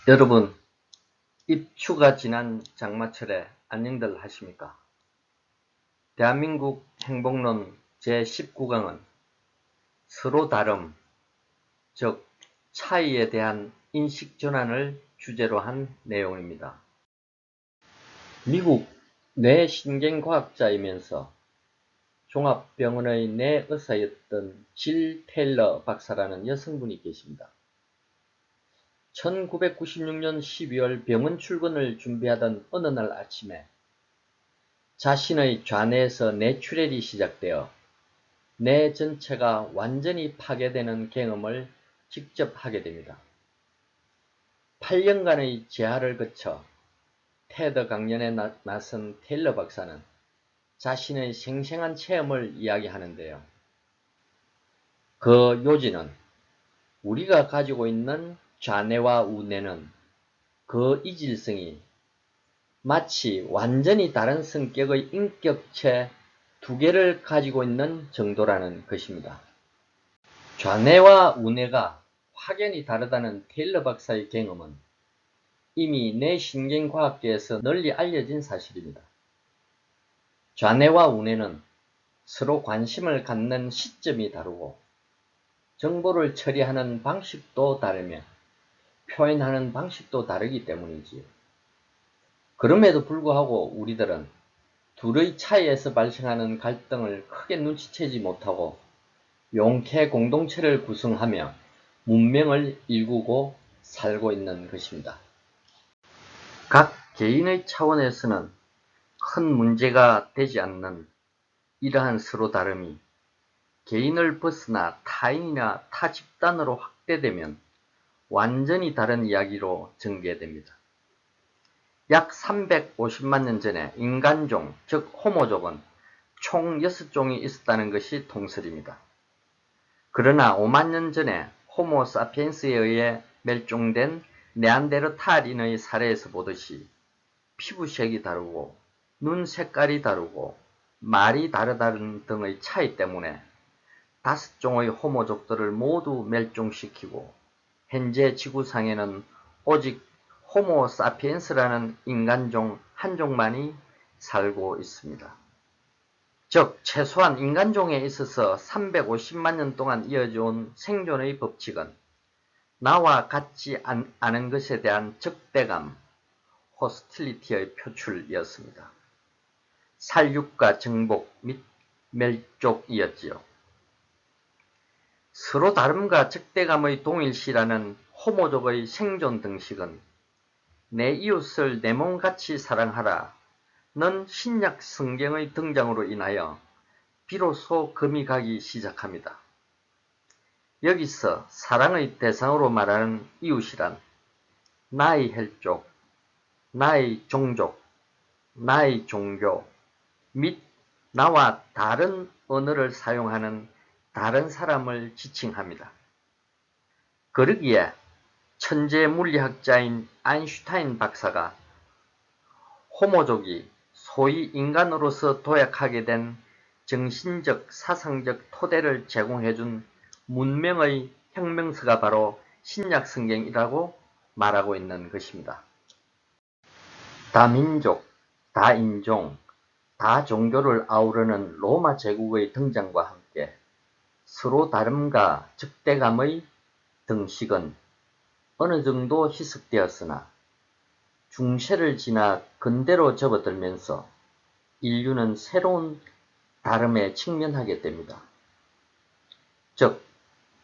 여러분, 입추가 지난 장마철에 안녕들 하십니까? 대한민국 행복론 제19강은 서로 다름, 즉 차이에 대한 인식 전환을 주제로 한 내용입니다. 미국 뇌신경과학자이면서 종합병원의 뇌의사였던 질 테일러 박사라는 여성분이 계십니다. 1996년 12월 병원 출근을 준비하던 어느 날 아침에 자신의 좌뇌에서 뇌출혈이 시작되어 뇌 전체가 완전히 파괴되는 경험을 직접 하게 됩니다. 8년간의 재활을 거쳐 테드 강연에 나선 테일러 박사는 자신의 생생한 체험을 이야기하는데요. 그 요지는 우리가 가지고 있는 좌뇌와 우뇌는 그 이질성이 마치 완전히 다른 성격의 인격체 두 개를 가지고 있는 정도라는 것입니다. 좌뇌와 우뇌가 확연히 다르다는 테일러 박사의 경험은 이미 뇌신경과학계에서 널리 알려진 사실입니다. 좌뇌와 우뇌는 서로 관심을 갖는 시점이 다르고 정보를 처리하는 방식도 다르며 표현하는 방식도 다르기 때문이지요. 그럼에도 불구하고 우리들은 둘의 차이에서 발생하는 갈등을 크게 눈치채지 못하고 용케 공동체를 구성하며 문명을 일구고 살고 있는 것입니다. 각 개인의 차원에서는 큰 문제가 되지 않는 이러한 서로 다름이 개인을 벗어나 타인이나 타 집단으로 확대되면 완전히 다른 이야기로 전개됩니다. 약 350만 년 전에 인간종, 즉 호모족은 총 6종이 있었다는 것이 통설입니다. 그러나 5만 년 전에 호모 사피엔스에 의해 멸종된 네안데르탈인의 사례에서 보듯이 피부색이 다르고 눈 색깔이 다르고 말이 다르다는 등의 차이 때문에 5종의 호모족들을 모두 멸종시키고 현재 지구상에는 오직 호모 사피엔스라는 인간종 한 종만이 살고 있습니다. 즉 최소한 인간종에 있어서 350만 년 동안 이어져 온 생존의 법칙은 나와 같지 않은 것에 대한 적대감, 호스틸리티의 표출이었습니다. 살육과 정복 및 멸족이었지요. 서로 다름과 적대감의 동일시라는 호모족의 생존 등식은 내 이웃을 내 몸같이 사랑하라 는 신약 성경의 등장으로 인하여 비로소 금이 가기 시작합니다. 여기서 사랑의 대상으로 말하는 이웃이란 나의 혈족, 나의 종족, 나의 종교 및 나와 다른 언어를 사용하는 다른 사람을 지칭합니다. 그러기에 천재 물리학자인 아인슈타인 박사가 호모족이 소위 인간으로서 도약하게 된 정신적, 사상적 토대를 제공해준 문명의 혁명서가 바로 신약성경이라고 말하고 있는 것입니다. 다민족, 다인종, 다종교를 아우르는 로마 제국의 등장과 함께 서로 다름과 적대감의 등식은 어느 정도 희석되었으나 중세를 지나 근대로 접어들면서 인류는 새로운 다름에 직면하게 됩니다. 즉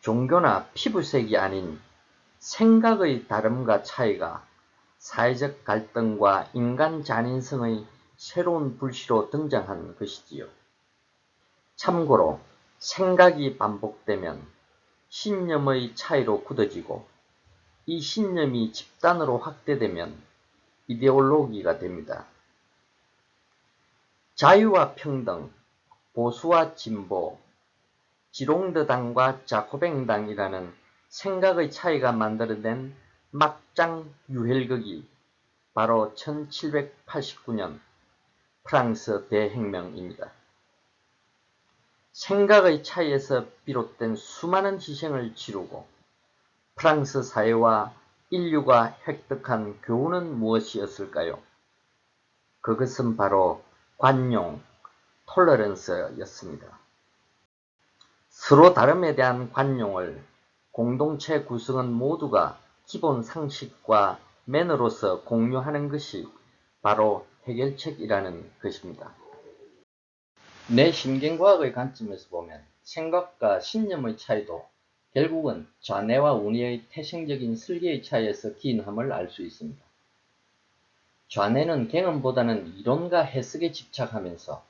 종교나 피부색이 아닌 생각의 다름과 차이가 사회적 갈등과 인간 잔인성의 새로운 불씨로 등장한 것이지요. 참고로 생각이 반복되면 신념의 차이로 굳어지고 이 신념이 집단으로 확대되면 이데올로기가 됩니다. 자유와 평등, 보수와 진보, 지롱드당과 자코뱅당이라는 생각의 차이가 만들어낸 막장 유혈극이 바로 1789년 프랑스 대혁명입니다. 생각의 차이에서 비롯된 수많은 희생을 치르고 프랑스 사회와 인류가 획득한 교훈은 무엇이었을까요? 그것은 바로 관용, 톨러런스였습니다. 서로 다름에 대한 관용을 공동체 구성원 모두가 기본 상식과 매너로서 공유하는 것이 바로 해결책이라는 것입니다. 뇌신경과학의 관점에서 보면 생각과 신념의 차이도 결국은 좌뇌와 우뇌의 태생적인 설계의 차이에서 기인함을 알 수 있습니다. 좌뇌는 경험보다는 이론과 해석에 집착하면서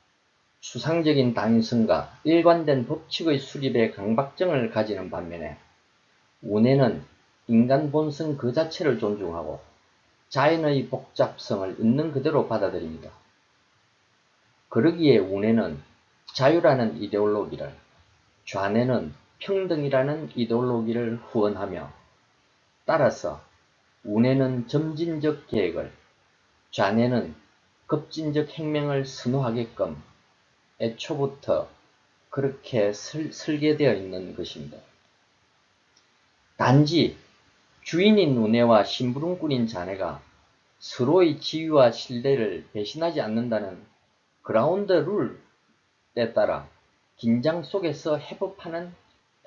추상적인 당위성과 일관된 법칙의 수립에 강박증을 가지는 반면에 우뇌는 인간 본성 그 자체를 존중하고 자연의 복잡성을 있는 그대로 받아들입니다. 그러기에 우뇌는 자유라는 이데올로기를, 좌뇌는 평등이라는 이데올로기를 후원하며, 따라서 우뇌는 점진적 계획을, 좌뇌는 급진적 혁명을 선호하게끔 애초부터 그렇게 설계되어 있는 것입니다. 단지 주인인 우뇌와 심부름꾼인 좌뇌가 서로의 지위와 신뢰를 배신하지 않는다는 그라운드 룰에 따라 긴장 속에서 해법하는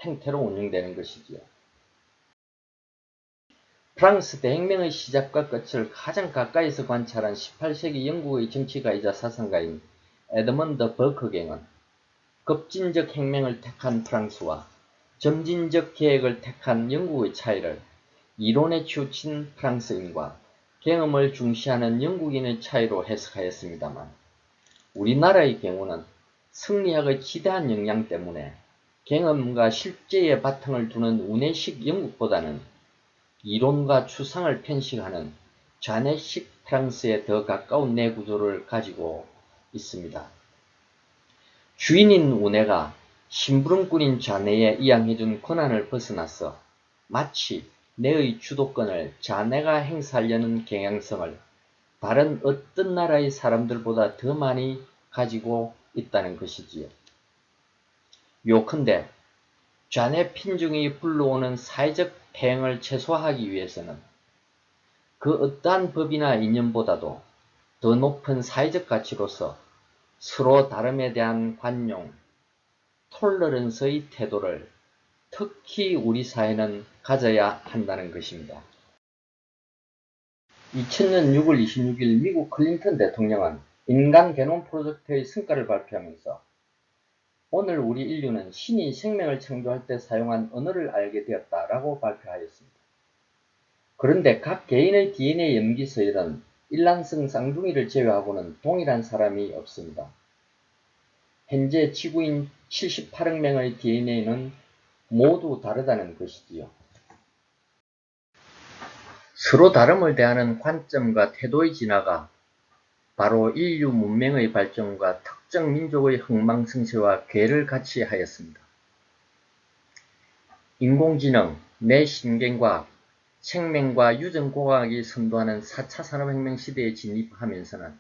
행태로 운영되는 것이지요. 프랑스 대혁명의 시작과 끝을 가장 가까이서 관찰한 18세기 영국의 정치가이자 사상가인 에드먼드 버크갱은 급진적 혁명을 택한 프랑스와 점진적 계획을 택한 영국의 차이를 이론에 치우친 프랑스인과 경험을 중시하는 영국인의 차이로 해석하였습니다만, 우리나라의 경우는 승리학의 지대한 영향 때문에 경험과 실제의 바탕을 두는 우뇌식 영국보다는 이론과 추상을 편식하는 좌뇌식 프랑스에 더 가까운 뇌구조를 가지고 있습니다. 주인인 우뇌가 심부름꾼인 좌뇌에 이양해준 권한을 벗어나서 마치 뇌의 주도권을 좌뇌가 행사하려는 경향성을 다른 어떤 나라의 사람들보다 더 많이 가지고 있다는 것이지요. 요컨대 좌뇌 편중이 불러오는 사회적 폐행을 최소화하기 위해서는 그 어떠한 법이나 이념보다도 더 높은 사회적 가치로서 서로 다름에 대한 관용, 톨러런스의 태도를 특히 우리 사회는 가져야 한다는 것입니다. 2000년 6월 26일 미국 클린턴 대통령은 인간 게놈 프로젝트의 성과를 발표하면서 오늘 우리 인류는 신이 생명을 창조할 때 사용한 언어를 알게 되었다라고 발표하였습니다. 그런데 각 개인의 DNA 염기 서열은 일란성 쌍둥이를 제외하고는 동일한 사람이 없습니다. 현재 지구인 78억 명의 DNA는 모두 다르다는 것이지요. 서로 다름을 대하는 관점과 태도의 진화가 바로 인류 문명의 발전과 특정 민족의 흥망성쇠와 궤를 같이 하였습니다. 인공지능, 뇌신경과학, 생명과 유전공학이 선도하는 4차 산업혁명 시대에 진입하면서는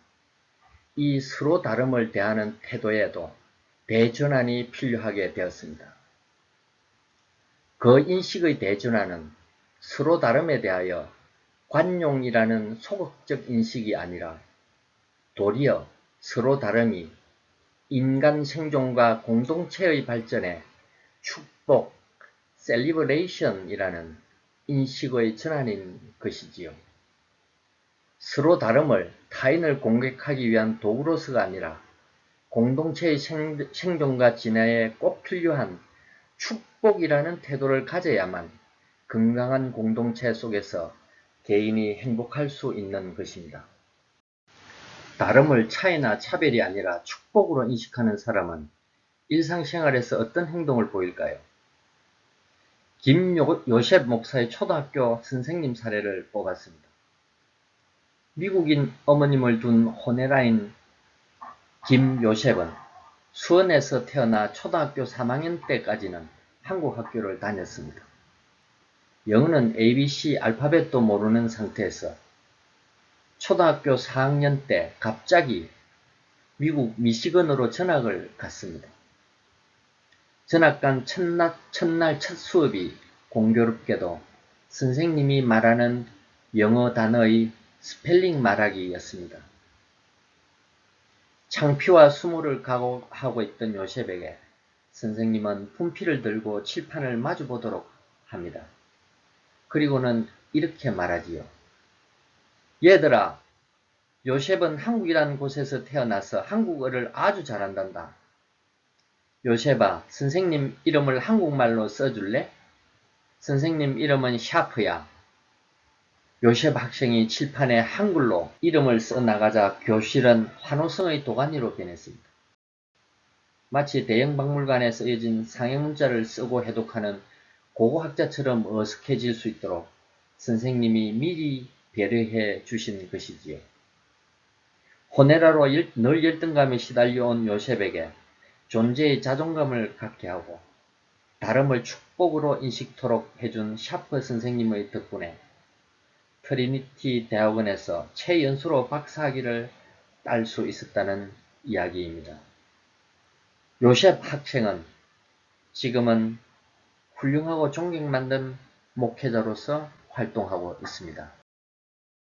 이 서로 다름을 대하는 태도에도 대전환이 필요하게 되었습니다. 그 인식의 대전환은 서로 다름에 대하여 관용이라는 소극적 인식이 아니라 도리어 서로 다름이 인간 생존과 공동체의 발전에 축복, 셀리브레이션이라는 인식의 전환인 것이지요. 서로 다름을 타인을 공격하기 위한 도구로서가 아니라 공동체의 생존과 진화에 꼭 필요한 축복이라는 태도를 가져야만 건강한 공동체 속에서 개인이 행복할 수 있는 것입니다. 다름을 차이나 차별이 아니라 축복으로 인식하는 사람은 일상생활에서 어떤 행동을 보일까요? 김요셉 목사의 초등학교 선생님 사례를 뽑았습니다. 미국인 어머님을 둔 호네라인 김요셉은 수원에서 태어나 초등학교 3학년 때까지는 한국 학교를 다녔습니다. 영어는 ABC 알파벳도 모르는 상태에서 초등학교 4학년 때 갑자기 미국 미시건으로 전학을 갔습니다. 전학 간 첫날 첫 수업이 공교롭게도 선생님이 말하는 영어 단어의 스펠링 말하기였습니다. 창피와 수모를 각오하고 있던 요셉에게 선생님은 분필을 들고 칠판을 마주보도록 합니다. 그리고는 이렇게 말하지요. 얘들아, 요셉은 한국이라는 곳에서 태어나서 한국어를 아주 잘한단다. 요셉아, 선생님 이름을 한국말로 써줄래? 선생님 이름은 샤프야. 요셉 학생이 칠판에 한글로 이름을 써나가자 교실은 환호성의 도가니로 변했습니다. 마치 대형 박물관에 쓰여진 상해문자를 쓰고 해독하는 고고학자처럼 어색해질 수 있도록 선생님이 미리 배려해 주신 것이지요. 호네라로 늘 열등감에 시달려온 요셉에게 존재의 자존감을 갖게 하고 다름을 축복으로 인식토록 해준 샤프 선생님의 덕분에 트리니티 대학원에서 최연소로 박사학위를 딸 수 있었다는 이야기입니다. 요셉 학생은 지금은 훌륭하고 존경받는 목회자로서 활동하고 있습니다.